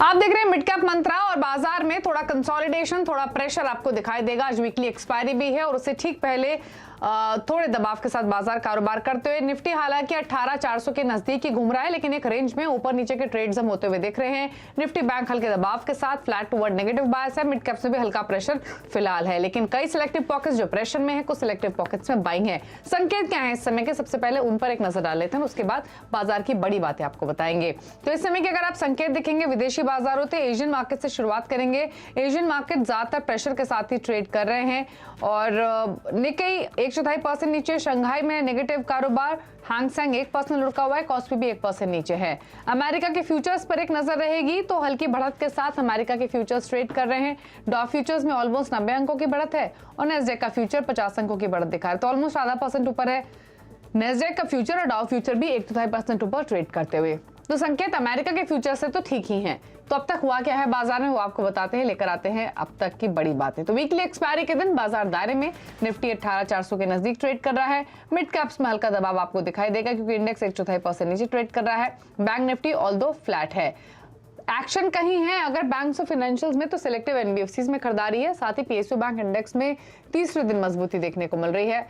आप देख रहे हैं मिड कैप मंत्रा और बाजार में थोड़ा कंसोलिडेशन, थोड़ा प्रेशर आपको दिखाई देगा। आज वीकली एक्सपायरी भी है और उससे ठीक पहले थोड़े दबाव के साथ बाजार कारोबार करते हुए निफ्टी हालांकि 18,400 के नजदीक ही घूम रहा है, लेकिन एक रेंज में ऊपर नीचे के ट्रेड्स हम होते हुए देख रहे हैं। निफ्टी बैंक हल्के दबाव के साथ फ्लैट टुवर्ड नेगेटिव बायस है। मिड कैप्स में भी हल्का प्रेशर फिलहाल है, लेकिन कई सिलेक्टिव पॉकेट्स जो प्रेशर में है, कुछ सिलेक्टिव पॉकेट्स में बाइंग है। संकेत क्या है इस समय के, सबसे पहले उन पर एक नजर डाल लेते हैं, उसके बाद बाजार की बड़ी बातें आपको बताएंगे। तो इस समय के अगर आप संकेत देखेंगे विदेशी बाजारों से एशियन मार्केट से शुरुआत करेंगे। एशियन मार्केट ज्यादातर प्रेशर के साथ ही ट्रेड कर रहे हैं और निक्केई 1.25% नीचे, शंघाई में नेगेटिव कारोबार, हैंगसेंग 1% रुका हुआ है, कॉस्पी भी 1% नीचे है। अमेरिका के फ्यूचर्स पर एक नजर रहेगी तो हल्की बढ़त के साथ अमेरिका के फ्यूचर्स ट्रेड कर रहे हैं। डॉ फ्यूचर्स में ऑलमोस्ट 90 अंकों की बढ़त है और नेस्डेक का फ्यूचर 50 अंकों की बढ़त दिखा रहा है, तो ऑलमोस्ट आधा % ऊपर है नेस्डेक का फ्यूचर और डॉ फ्यूचर भी 1.5% ऊपर ट्रेड करते हुए। तो संकेत अमेरिका के फ्यूचर से तो ठीक ही हैं। तो अब तक हुआ क्या है बाजार में वो आपको बताते हैं, लेकर आते हैं अब तक की बड़ी बातें। तो वीकली एक्सपायरी के दिन बाजार दायरे में निफ्टी 18,400 के नजदीक ट्रेड कर रहा है। मिड कैप्स में हल्का दबाव आपको दिखाई देगा क्योंकि इंडेक्स 1.25% नीचे ट्रेड कर रहा है। बैंक निफ्टी ऑल्दो फ्लैट है। एक्शन कहीं है अगर बैंक्स और फाइनेंशियल्स में, तो सिलेक्टिव एनबीएफसीज में खरीदारी है। साथ ही पीएसयू बैंक इंडेक्स में तीसरे दिन मजबूती देखने को मिल रही है।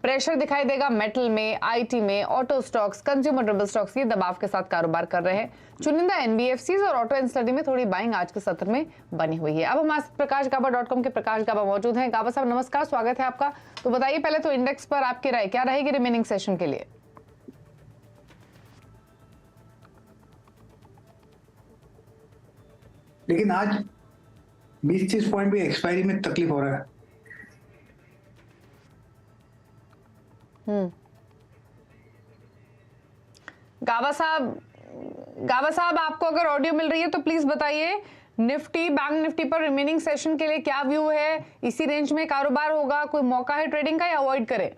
प्रेशर दिखाई देगा मेटल में, आईटी में, auto stocks, consumer durable stocks ये दबाव के साथ कारोबार कर रहे हैं। चुनिंदा एनबीएफसीज और ऑटो एनसीडी में थोड़ी बाइंग आज के सत्र में बनी हुई है। अब हमारे प्रकाशगाबा.com के प्रकाश गाबा मौजूद हैं। गाबा साहब नमस्कार, स्वागत है आपका। तो बताइए पहले तो इंडेक्स पर आपकी राय क्या रहेगी रिमेनिंग सेशन के लिए? लेकिन आज 20-30 पॉइंट भी एक्सपायरी में तकलीफ हो रहा है। गाबा साहब आपको अगर ऑडियो मिल रही है तो प्लीज बताइए, निफ्टी बैंक निफ्टी पर रिमेनिंग सेशन के लिए क्या व्यू है? इसी रेंज में कारोबार होगा, कोई मौका है ट्रेडिंग का या अवॉइड करें?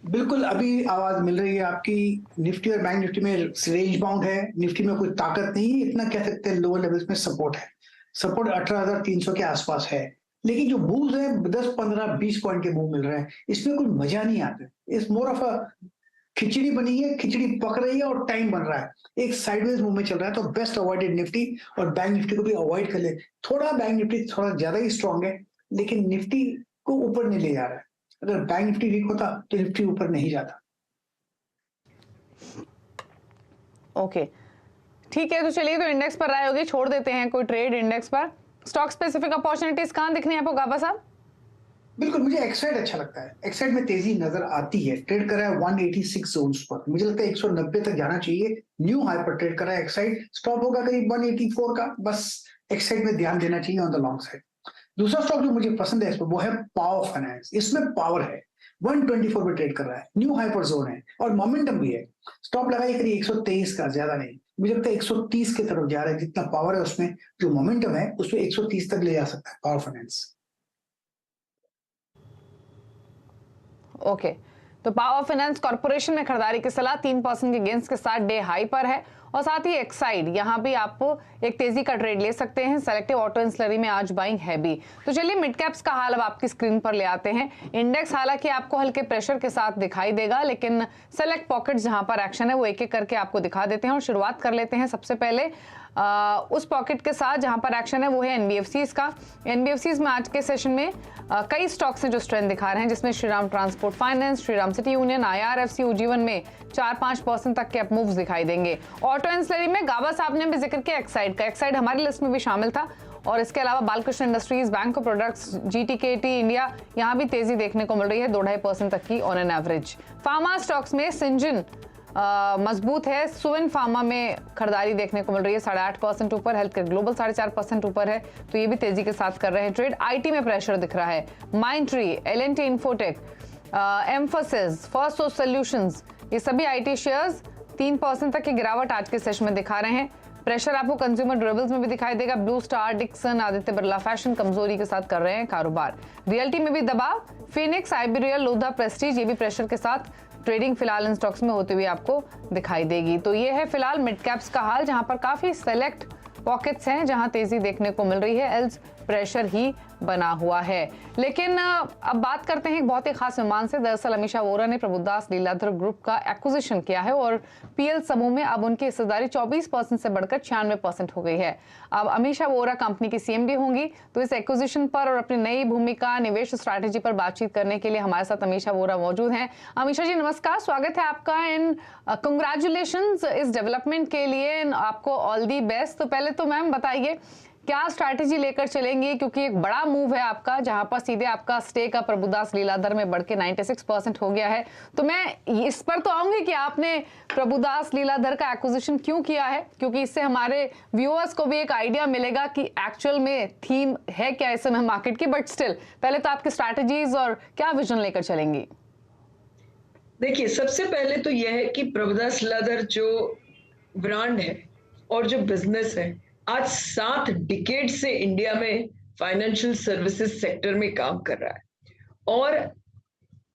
बिल्कुल अभी आवाज मिल रही है आपकी। निफ्टी और बैंक निफ्टी में रेंज बाउंड है। निफ्टी में कोई ताकत नहीं है, इतना कह सकते हैं लोअर लेवल्स में सपोर्ट है। सपोर्ट 18,300 के आसपास है, लेकिन जो मूव्स है 10, 15, 20 पॉइंट के मूव मिल रहे हैं, इसमें कोई मजा नहीं आता। इस मोर ऑफ अ खिचड़ी बनी है, खिचड़ी पक रही है और टाइम बन रहा है, एक साइडवेज मूव में चल रहा है। तो बेस्ट अवॉइडेड निफ्टी और बैंक निफ्टी को भी अवॉइड कर ले। थोड़ा बैंक निफ्टी थोड़ा ज्यादा ही स्ट्रांग है, लेकिन निफ्टी को ऊपर नहीं ले जा रहा है। अगर बैंक निफ्टी वीक होता तो निफ्टी ऊपर नहीं जाता। ओके ठीक है, तो चलिए तो इंडेक्स पर राय होगी, छोड़ देते हैं कोई ट्रेड इंडेक्स पर। स्टॉक स्पेसिफिक अपॉर्चुनिटीज कहां दिखनी है आपको गाबा साहब? बिल्कुल, मुझे एक्साइड अच्छा लगता है। एक्साइड में तेजी नजर आती है, ट्रेड कर रहा है 186 जोन्स पर। मुझे लगता है 190 तक जाना चाहिए। न्यू हाई पर ट्रेड कर रहा है एक्साइड। स्टॉप होगा करीब 184 का, बस एक्साइड में ध्यान देना चाहिए ऑन द लॉन्ग साइड। दूसरा स्टॉक जो मुझे पसंद है इस पर वो है पावर फाइनेंस। इसमें पावर है, 124 पे ट्रेड कर रहा है, न्यू हाई पर जोन है और मोमेंटम भी है। स्टॉप लगाइए करीब 123 का, ज्यादा नहीं। मुझे लगता है 130 की तरफ जा रहा है। जितना पावर है उसमें, जो मोमेंटम है उसमें 130 तक ले जा सकता है पावर फाइनेंस। ओके तो पावर फाइनेंस कॉर्पोरेशन में खरीदारी की सलाह 3% के गेंस के साथ डे हाई पर है और साथ ही एक्साइड यहां भी आप एक तेजी का ट्रेड ले सकते हैं। सेलेक्टिव ऑटो एंसिलरी में आज बाइंग है भी। तो चलिए मिड कैप्स का हाल अब आपकी स्क्रीन पर ले आते हैं। इंडेक्स हालांकि आपको हल्के प्रेशर के साथ दिखाई देगा, लेकिन सेलेक्ट पॉकेट्स जहां पर एक्शन है वो एक एक करके आपको दिखा देते हैं और शुरुआत कर लेते हैं सबसे पहले उस पॉकेट के साथ जहां पर एक्शन है वो है एनबीएफसीज का। एनबीएफसीज में आज के सेशन में कई स्टॉक्स हैं जो स्ट्रेंथ दिखा रहे हैं, जिसमें Shriram transport finance, Shriram city union, IRFC, Ujjivan में 4-5% तक के अप मूव्स दिखाई देंगे। ऑटो एंसिलरी में गाबा साहब ने भी जिक्र किया एक्साइड का, एक्साइड हमारी लिस्ट में भी शामिल था और इसके अलावा Balkrishna industries, bank products, GTKT India यहाँ भी तेजी देखने को मिल रही है 2-2.5% तक की on an average. Pharma stocks में सिंजन मजबूत है, सुवेन फार्मा में खरीदारी देखने को मिल रही है 8.5% ऊपर, हेल्थ केयर ग्लोबल 4.5% ऊपर है, तो ये भी तेजी के साथ कर रहे हैं ट्रेड। आईटी में प्रेशर दिख रहा है, माइंडट्री, एलएनटी इन्फोटेक, एम्फोसिस, फर्स्ट सोर्स सॉल्यूशंस, ये सभी आईटी शेयर्स 3% तक की गिरावट आज के सेशन में दिखा रहे हैं। प्रेशर आपको कंज्यूमर ड्यूरेबल्स में भी दिखाई देगा। ब्लू स्टार, डिक्सन, आदित्य बिरला फैशन कमजोरी के साथ कर रहे हैं कारोबार। रियल्टी में भी दबाव, फिनिक्स, आइबेरियल, लोधा प्रेस्टीज ये भी प्रेशर के साथ ट्रेडिंग फिलहाल इन स्टॉक्स में होते हुए आपको दिखाई देगी। तो ये है फिलहाल मिड कैप्स का हाल, जहां पर काफी सेलेक्ट पॉकेट्स हैं जहां तेजी देखने को मिल रही है। एल्स प्रेशर ही बना हुआ है। लेकिन अब बात करते हैं एक बहुत ही खास मेहमान से। दरअसल अमीषा वोरा ने प्रभुदास लीलाधर ग्रुप का एक्विजिशन किया है और पीएल समूह में अब उनकी हिस्सेदारी 24% से बढ़कर 96% हो गई है। अब अमीषा वोरा कंपनी की सीएमडी होंगी। तो इस एक्विजिशन पर और अपनी नई भूमिका, निवेश स्ट्रैटेजी पर बातचीत करने के लिए हमारे साथ अमीषा वोरा मौजूद हैं। अमीषा जी नमस्कार, स्वागत है आपका। एंड कंग्रेचुलेशंस इस डेवलपमेंट के लिए, आपको ऑल दी बेस्ट। तो पहले तो मैम बताइए क्या स्ट्रैटेजी लेकर चलेंगे, क्योंकि एक बड़ा मूव है आपका, जहां पर सीधे आपका स्टेक प्रभुदास लीलाधर में बढ़ के 96% हो गया है। तो मैं इस पर तो आऊंगी कि आपने प्रभुदास लीलाधर का एक्विजिशन क्यों किया है, क्योंकि इससे हमारे व्यूअर्स को भी एक आइडिया मिलेगा कि एक्चुअल में थीम है क्या इस समय मार्केट की। बट स्टिल पहले तो आपकी स्ट्रैटेजीज और क्या विजन लेकर चलेंगी। देखिए, सबसे पहले तो यह है कि प्रभुदास लीलाधर जो ब्रांड है और जो बिजनेस है, आज 7 डिकेड से इंडिया में फाइनेंशियल सर्विसेज सेक्टर में काम कर रहा है और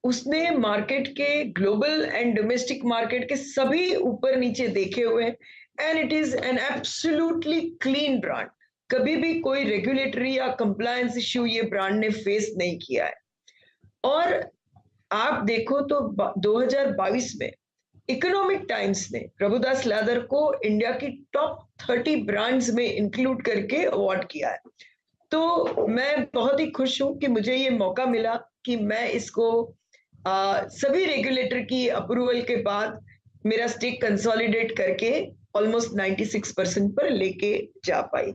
उसने मार्केट के ग्लोबल एंड डोमेस्टिक मार्केट के सभी ऊपर नीचे देखे हुए हैं and it is an absolutely clean brand. कभी भी कोई रेगुलेटरी या कंप्लायंस इश्यू ये ब्रांड ने फेस नहीं किया है। और आप देखो तो 2022 में इकोनॉमिक टाइम्स ने प्रभुदास लीलाधर को इंडिया की टॉप 30 ब्रांड्स में इंक्लूड करके अवार्ड किया है। तो मैं बहुत ही खुश हूं कि मुझे ये मौका मिला कि मैं इसको सभी रेगुलेटर की अप्रूवल के बाद मेरा स्टेक कंसोलिडेट करके ऑलमोस्ट 96% पर लेके जा पाई।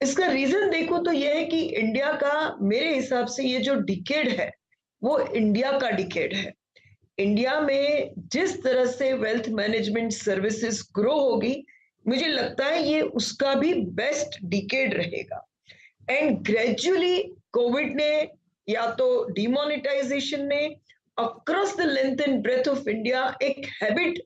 इसका रीजन देखो तो यह है कि इंडिया का, मेरे हिसाब से ये जो डिकेड है वो इंडिया का डिकेड है। इंडिया में जिस तरह से वेल्थ मैनेजमेंट सर्विसेज ग्रो होगी, मुझे लगता है ये उसका भी बेस्ट डिकेड रहेगा। एंड ग्रेजुअली कोविड ने या तो डिमोनेटाइजेशन ने across the length and breadth of India एक हैबिट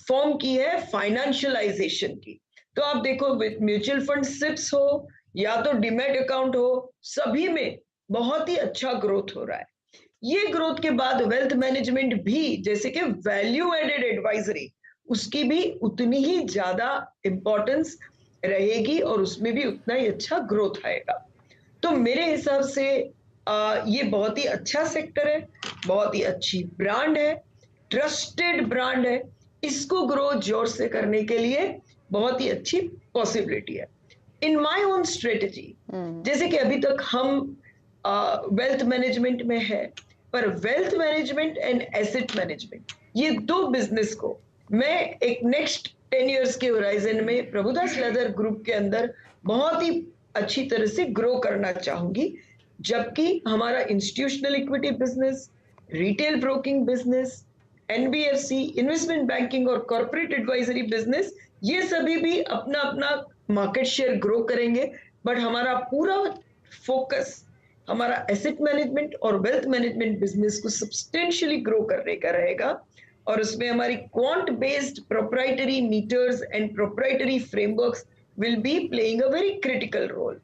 फॉर्म की है फाइनेंशियलाइजेशन की। तो आप देखो म्यूचुअल फंड सिप्स हो या तो डीमैट अकाउंट हो, सभी में बहुत ही अच्छा ग्रोथ हो रहा है। ये ग्रोथ के बाद वेल्थ मैनेजमेंट भी, जैसे कि वैल्यू एडेड एडवाइजरी, उसकी भी उतनी ही ज्यादा इंपॉर्टेंस रहेगी और उसमें भी उतना ही अच्छा ग्रोथ आएगा। तो मेरे हिसाब से ये बहुत ही अच्छा सेक्टर है, बहुत ही अच्छी ब्रांड है, ट्रस्टेड ब्रांड है। इसको ग्रो जोर से करने के लिए बहुत ही अच्छी पॉसिबिलिटी है। इन माय ओन स्ट्रेटेजी, जैसे कि अभी तक हम वेल्थ मैनेजमेंट में है, पर wealth management and asset management, ये दो बिजनेस को मैं एक नेक्स्ट 10 इयर्स के होराइजन में प्रभुदास लीलाधर ग्रुप के अंदर बहुत ही अच्छी तरह से ग्रो करना चाहूंगी। जबकि हमारा institutional equity business, retail broking business, NBFC, investment banking और कॉर्पोरेट एडवाइजरी बिजनेस, ये सभी भी अपना अपना मार्केट शेयर ग्रो करेंगे। बट हमारा पूरा फोकस हमारा एसेट मैनेजमेंट और वेल्थ मैनेजमेंट बिजनेस को सब्सटेंशियली ग्रो करने का रहेगा और उसमें हमारी quant based proprietary meters and proprietary frameworks will be playing a very critical role.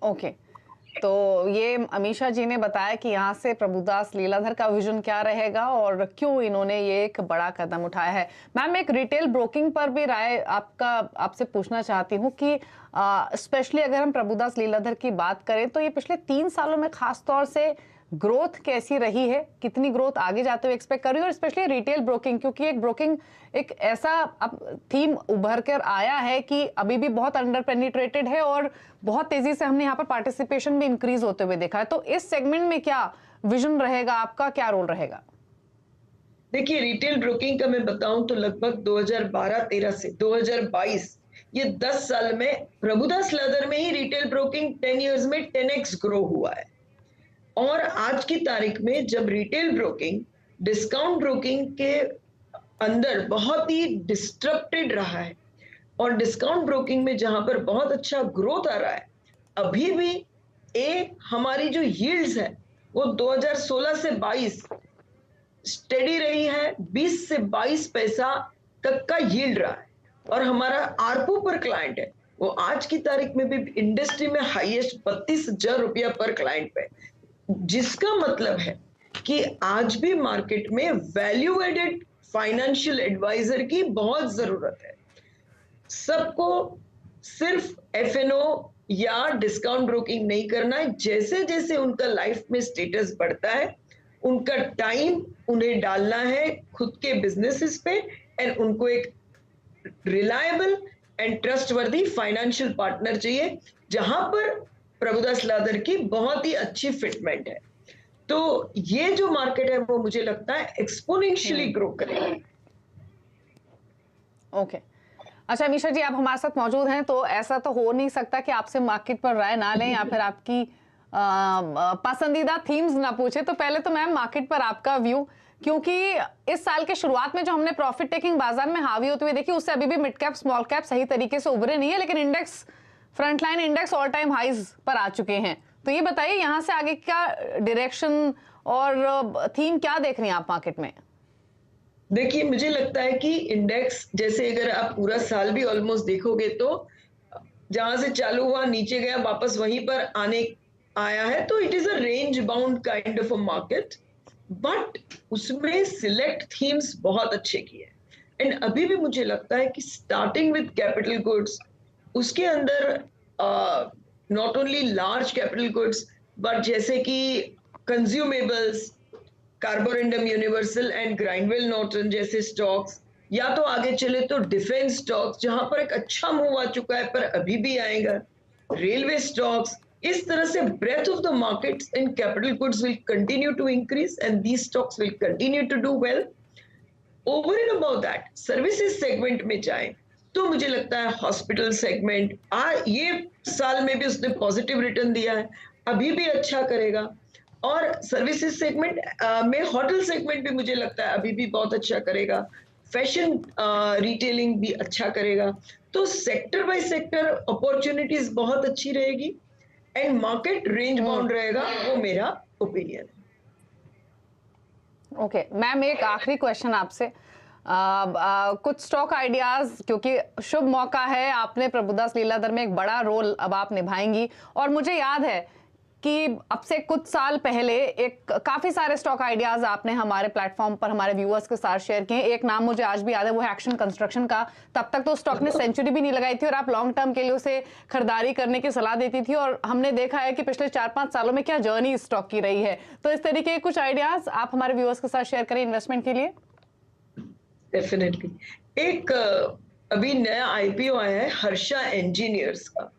Okay, तो ये अमीषा जी ने बताया कि यहाँ से प्रभुदास लीलाधर का विजन क्या रहेगा और क्यों इन्होंने ये एक बड़ा कदम उठाया है। मैम, एक रिटेल ब्रोकिंग पर भी राय आपसे पूछना चाहती हूँ कि स्पेशली अगर हम प्रभुदास लीलाधर की बात करें तो ये पिछले 3 सालों में खास तौर से ग्रोथ कैसी रही है, कितनी ग्रोथ आगे जाते हुए एक्सपेक्ट कर रही है, और स्पेशली रिटेल ब्रोकिंग, क्योंकि एक ब्रोकिंग एक ऐसा अब थीम उभर कर आया है कि अभी भी बहुत अंडर पेनिट्रेटेड है और बहुत तेजी से हमने यहाँ पर पार्टिसिपेशन भी इंक्रीज होते हुए देखा है। तो इस सेगमेंट में क्या विजन रहेगा आपका, क्या रोल रहेगा? देखिए, रिटेल ब्रोकिंग का मैं बताऊं तो लगभग 2012-13 से 2022, ये 10 साल में प्रभुदास लीलाधर में ही रिटेल ब्रोकिंग 10 इयर्स में 10x ग्रो हुआ है। और आज की तारीख में जब रिटेल ब्रोकिंग डिस्काउंट ब्रोकिंग के अंदर बहुत ही डिस्ट्रप्टेड रहा है और डिस्काउंट ब्रोकिंग में जहां पर बहुत अच्छा ग्रोथ आ रहा है, अभी भी हमारी जो यील्ड्स है वो 2016 से 22 स्टेडी रही है, 20 से 22 पैसा तक का यील्ड रहा है। और हमारा आरपू पर क्लाइंट है वो आज की तारीख में भी इंडस्ट्री में हाईएस्ट 32,000 रुपया पर क्लाइंट पे, जिसका मतलब है कि आज भी मार्केट में वैल्यू एडेड फाइनेंशियल एडवाइजर की बहुत जरूरत है। सबको सिर्फ एफएनओ या डिस्काउंट ब्रोकिंग नहीं करना है। जैसे जैसे उनका लाइफ में स्टेटस बढ़ता है, उनका टाइम उन्हें डालना है खुद के बिजनेसेस पे, एंड उनको एक reliable and trustworthy financial partner चाहिए, जहां पर प्रभुदास लादर की बहुत ही अच्छी फिटमेंट है। तो ये जो मार्केट है वो मुझे लगता है एक्सपोनेंशियली ग्रो करेगा। ओके अच्छा अमीषा जी, आप हमारे साथ मौजूद हैं, तो ऐसा तो हो नहीं सकता कि आपसे मार्केट पर राय ना लें या फिर आपकी पसंदीदा थीम्स ना पूछे। तो पहले तो मैम मार्केट पर आपका व्यू, क्योंकि इस साल के शुरुआत में जो हमने प्रॉफिट टेकिंग बाजार में हावी होते हुए देखी, उससे अभी भी मिड कैप स्मॉल कैप सही तरीके से उभरे नहीं है, लेकिन index frontline index all time highs पर आ चुके हैं। तो ये बताइए यहाँ से आगे का डायरेक्शन और थीम क्या देख रही हैं आप मार्केट में? देखिए, मुझे लगता है कि इंडेक्स जैसे अगर आप पूरा साल भी ऑलमोस्ट देखोगे तो जहां से चालू हुआ नीचे गया, वापस वहीं पर आया है। तो it is a range bound kind of a market, but उसमें सिलेक्ट थीम्स बहुत अच्छे किए। एंड अभी भी मुझे लगता है कि स्टार्टिंग विद कैपिटल गुड्स, उसके अंदर not only large capital goods but जैसे कि consumables, Carborundum Universal and Grindwell Norton जैसे स्टॉक्स, या तो आगे चले तो डिफेंस स्टॉक्स जहां पर एक अच्छा मूव आ चुका है पर अभी भी आएगा, रेलवे स्टॉक्स, इस तरह से breadth of the markets in capital goods will continue to increase and these stocks will continue to do well. Over and above that, services segment में जाएं तो मुझे लगता है हॉस्पिटल सेगमेंट ये साल में भी उसने पॉजिटिव रिटर्न दिया है, अभी भी अच्छा करेगा। और सर्विसेज सेगमेंट में होटल सेगमेंट भी मुझे लगता है अभी भी बहुत अच्छा करेगा, फैशन रिटेलिंग भी अच्छा करेगा। तो सेक्टर बाय सेक्टर अपॉर्चुनिटीज बहुत अच्छी रहेगी एंड मार्केट रेंज बाउंड रहेगा, वो मेरा ओपिनियन है। ओके मैम, एक आखिरी क्वेश्चन आपसे। कुछ स्टॉक आइडियाज, क्योंकि शुभ मौका है, आपने प्रभुदास लीलाधर में एक बड़ा रोल अब आप निभाएंगी, और मुझे याद है कि अब से कुछ साल पहले एक काफी सारे स्टॉक आइडियाज आपने हमारे प्लेटफॉर्म पर हमारे व्यूअर्स के साथ शेयर किए। एक नाम मुझे आज भी याद है, वो है एक्शन कंस्ट्रक्शन का। तब तक तो स्टॉक ने सेंचुरी भी नहीं लगाई थी और आप लॉन्ग टर्म के लिए उसे खरीदारी करने की सलाह देती थी, और हमने देखा है कि पिछले 4-5 सालों में क्या जर्नी स्टॉक की रही है। तो इस तरीके के कुछ आइडियाज आप हमारे व्यूअर्स के साथ शेयर करें इन्वेस्टमेंट के लिए। डेफिनेटली। एक अभी नया आईपीओ आया है हर्षा इंजीनियर्स का।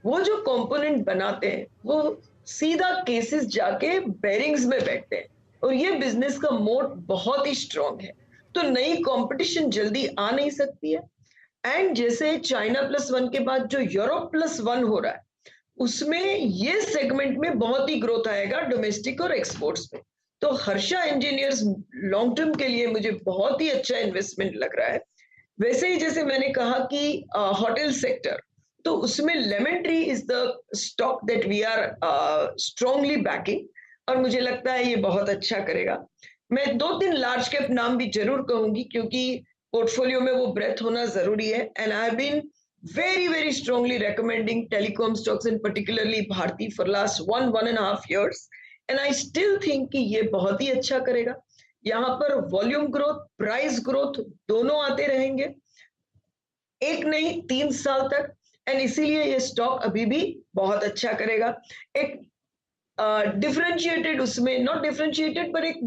वो जो कंपोनेंट बनाते हैं वो सीधा केसेस जाके बेरिंग्स में बैठते हैं, और ये बिजनेस का मोट बहुत ही स्ट्रांग है। तो नई कंपटीशन जल्दी आ नहीं सकती है। एंड जैसे चाइना +1 के बाद जो यूरोप +1 हो रहा है, उसमें ये सेगमेंट में बहुत ही ग्रोथ आएगा डोमेस्टिक और एक्सपोर्ट्स में। तो हर्षा इंजीनियर्स लॉन्ग टर्म के लिए मुझे बहुत ही अच्छा इन्वेस्टमेंट लग रहा है। वैसे ही जैसे मैंने कहा कि होटल सेक्टर, तो उसमें Lemon Tree is the stock that we are strongly backing, और मुझे लगता है ये बहुत अच्छा करेगा। मैं 2-3 लार्ज कैप नाम भी जरूर कहूंगी, क्योंकि पोर्टफोलियो में वो ब्रेथ होना जरूरी है। And I have been very strongly recommending telecom stocks and particularly Bharti for last 1.5 years, and I still think कि ये बहुत ही अच्छा करेगा। यहाँ पर वॉल्यूम ग्रोथ, प्राइस ग्रोथ दोनों आते रहेंगे, एक नहीं 3 साल तक, एंड इसीलिए ये स्टॉक अभी भी बहुत अच्छा करेगा। एक डिफरेंशिएटेड उसमें, नॉट डिफरेंशिएटेड पर एक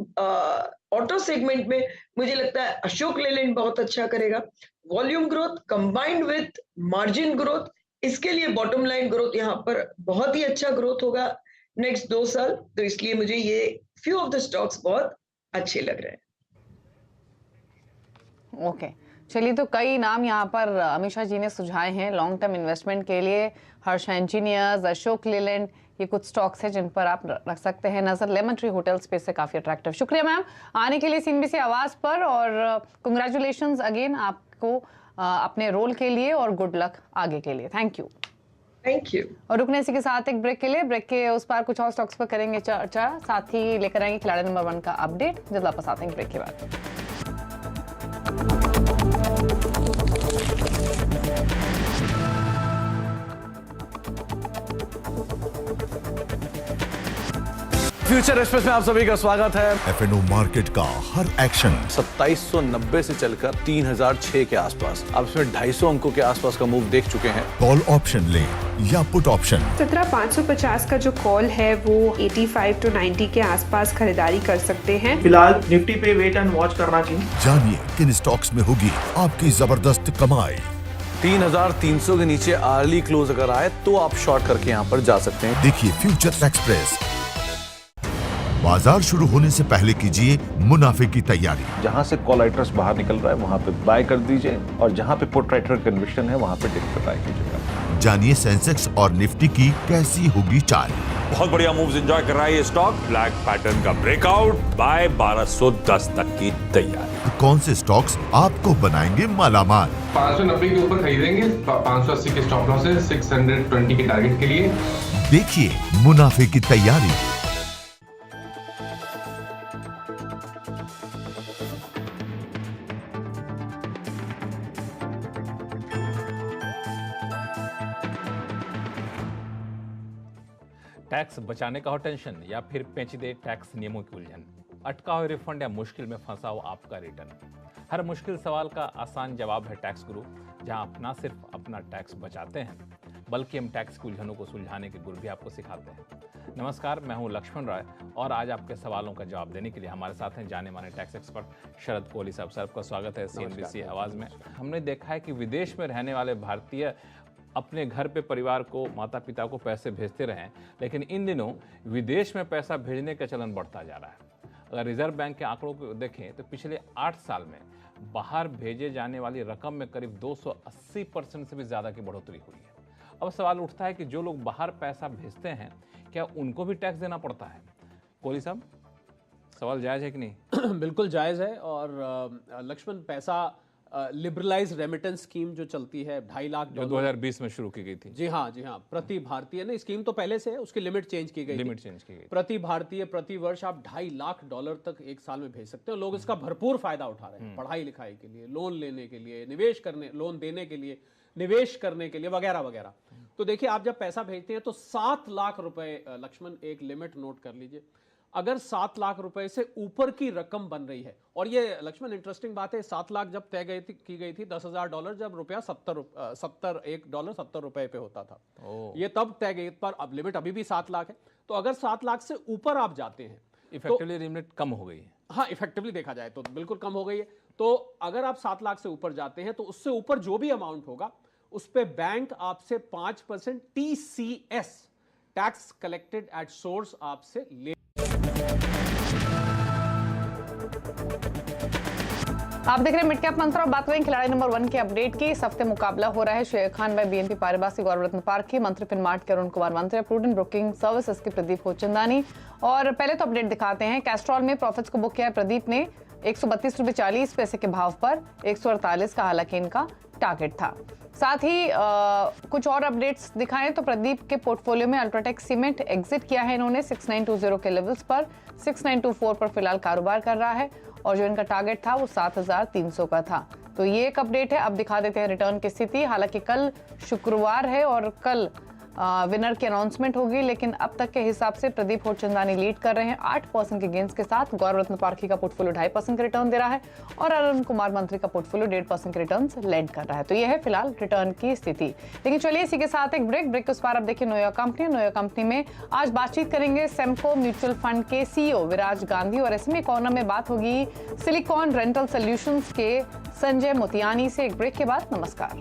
ऑटो सेगमेंट में मुझे लगता है अशोक लेलैंड बहुत अच्छा करेगा। Volume growth combined with margin growth, इसके लिए बॉटम लाइन ग्रोथ यहाँ पर बहुत ही अच्छा ग्रोथ होगा नेक्स्ट 2 साल। तो इसलिए मुझे ये फ्यू ऑफ द स्टॉक्स बहुत अच्छे लग रहे हैं। ओके चलिए, तो कई नाम यहाँ पर अमीषा जी ने सुझाए हैं लॉन्ग टर्म इन्वेस्टमेंट के लिए। हर्षा इंजीनियर्स, अशोक लेलैंड, ये कुछ स्टॉक्स हैं जिन पर आप रख सकते हैं नजर। लेमन ट्री होटल स्पेस से काफी अट्रैक्टिव। शुक्रिया मैम आने के लिए सीएनबीसी आवाज पर, और कंग्रेचुलेशंस अगेन आपको अपने रोल के लिए, और गुड लक आगे के लिए। Thank you. Thank you. और रुकने इसी के साथ एक ब्रेक के लिए, ब्रेक के उस पार कुछ और स्टॉक्स पर करेंगे चर्चा, साथ ही लेकर आएंगे खिलाड़ी नंबर 1 का अपडेट। जल्द वापस आते हैं ब्रेक के बाद। फ्यूचर एक्सप्रेस में आप सभी का स्वागत है। एफएनओ मार्केट का हर एक्शन 2790 से चलकर 3006 के आसपास, अब इसमें 250 अंकों के आसपास का मूव देख चुके हैं। कॉल ऑप्शन ले या पुट ऑप्शन 17550 का जो कॉल है वो 85 to 90 के आसपास खरीदारी कर सकते हैं। फिलहाल निफ्टी पे वेट एंड वॉच करना चाहिए। जानिए किन स्टॉक्स में होगी आपकी जबरदस्त कमाई। 3300 के नीचे अर्ली क्लोज अगर आए तो आप शॉर्ट करके यहाँ पर जा सकते हैं। देखिए फ्यूचर एक्सप्रेस। बाजार शुरू होने से पहले कीजिए मुनाफे की तैयारी। जहां से कॉल राइटर्स बाहर निकल रहा है वहां पे बाय कर दीजिए और जहां पे पुट राइटर कन्विक्शन है वहां पे डिप पे बाय कीजिएगा। जानिए सेंसेक्स और निफ्टी की कैसी होगी चाल। बहुत बढ़िया मूव्स एंजॉय कर रहा है ये स्टॉक। ब्लैक पैटर्न का ब्रेकआउट, बाय 1210 तक की तैयारी। तो कौन से स्टॉक्स आपको बनाएंगे मालामाल। 590 के ऊपर खरीदेंगे, 580 के स्टॉप लॉस है, 620 के टारगेट के लिए। देखिए मुनाफे की तैयारी। टैक्स बचाने का हो टेंशन या फिर पेचीदे टैक्स नियमों की उलझन, अटका हो रिफंड या मुश्किल में फंसा हो आपका रिटर्न, हर मुश्किल सवाल का आसान जवाब है टैक्स गुरु, जहां आप न सिर्फ अपना टैक्स बचाते हैं बल्कि हम टैक्स की उलझनों को सुलझाने के गुर भी आपको सिखाते हैं। नमस्कार, मैं हूं लक्ष्मण राय और आज आपके सवालों का जवाब देने के लिए हमारे साथ हैं जाने माने टैक्स एक्सपर्ट शरद कोहली साहब। सर, आपका स्वागत है CNBC आवाज में। हमने देखा है कि विदेश में रहने वाले भारतीय अपने घर पे परिवार को, माता पिता को पैसे भेजते रहें, लेकिन इन दिनों विदेश में पैसा भेजने का चलन बढ़ता जा रहा है। अगर रिजर्व बैंक के आंकड़ों को देखें तो पिछले 8 साल में बाहर भेजे जाने वाली रकम में करीब 280% से भी ज़्यादा की बढ़ोतरी हुई है। अब सवाल उठता है कि जो लोग बाहर पैसा भेजते हैं क्या उनको भी टैक्स देना पड़ता है? कोहली साहब, सवाल जायज़ है कि नहीं? बिल्कुल जायज़ है। और लक्ष्मण, पैसा लिबरलाइज रेमिटेंस स्कीम जो चलती है 2.5 लाख जो 2020 में शुरू की गई थी। जी हाँ, प्रति भारतीय ने, स्कीम तो पहले से है, उसकी लिमिट चेंज की गई। प्रति भारतीय प्रति वर्ष आप $2.5 लाख तक एक साल में भेज सकते हो। लोग इसका भरपूर फायदा उठा रहे हैं, पढ़ाई लिखाई के लिए, लोन लेने के लिए, निवेश करने, लोन देने के लिए, निवेश करने के लिए, वगैरह वगैरह। तो देखिए, आप जब पैसा भेजते हैं तो 7 लाख रुपए, लक्ष्मण एक लिमिट नोट कर लीजिए, अगर 7 लाख रुपए से ऊपर की रकम बन रही है, और ये लक्ष्मण इंटरेस्टिंग बात है, 7 लाख जब तय की गई थी $10,000 जब रुपया $70 पे होता था, ये तब तय गई, पर अब लिमिट अभी भी 7 लाख है। तो अगर 7 लाख से ऊपर आप जाते हैं, इफेक्टिवली लिमिट कम हो गई है। हाँ, इफेक्टिवली देखा जाए तो बिल्कुल कम हो गई है। तो अगर आप 7 लाख से ऊपर जाते हैं तो उससे ऊपर जो भी अमाउंट होगा उस पे बैंक आपसे 5% TCS, tax collected at source, आपसे ले। आप देख रहे हैं मिड कैप मंत्र और बात करें खिलाड़ी नंबर 1 के अपडेट की। इस हफ्ते मुकाबला हो रहा है शेर खान बाय BNP पारिभाषिक गौरव रत्न पारखी, मंत्री फिनमार्ट के अरुण कुमार मंत्री, प्रूडेंट ब्रोकिंग सर्विसेज के प्रदीप होचंदानी। और पहले तो अपडेट दिखाते हैं। कैस्ट्रॉल में प्रॉफिट्स को बुक किया है प्रदीप ने 132.40 रुपए के भाव पर, 148 का हालांकि इनका टारगेट था। साथ ही कुछ और अपडेट्स दिखाएं तो प्रदीप के पोर्टफोलियो में अल्ट्राटेक सीमेंट एग्जिट किया है इन्होंने 6920 के लेवल्स पर, 6924 पर फिलहाल कारोबार कर रहा है और जो इनका टारगेट था वो 7300 का था। तो ये एक अपडेट है। अब दिखा देते हैं रिटर्न की स्थिति। हालांकि कल शुक्रवार है और कल विनर की अनाउंसमेंट होगी, लेकिन अब तक के हिसाब से प्रदीप होचंदानी लीड कर रहे हैं 8% के गेंस के साथ। गौरव रत्न पारखी का पोर्टफोलियो 2.5% के रिटर्न दे रहा है और अरुण कुमार मंत्री का पोर्टफोलियो 1.5% के रिटर्न लेड कर रहा है। तो यह है फिलहाल रिटर्न की स्थिति। लेकिन चलिए इसी के साथ एक ब्रेक के उस पार अब देखिए नोया कंपनी में आज बातचीत करेंगे सेमको म्यूचुअल फंड के CEO विराज गांधी और SME कॉर्नर में बात होगी सिलिकॉन रेंटल सॉल्यूशंस के संजय मोतियानी से। एक ब्रेक के बाद नमस्कार।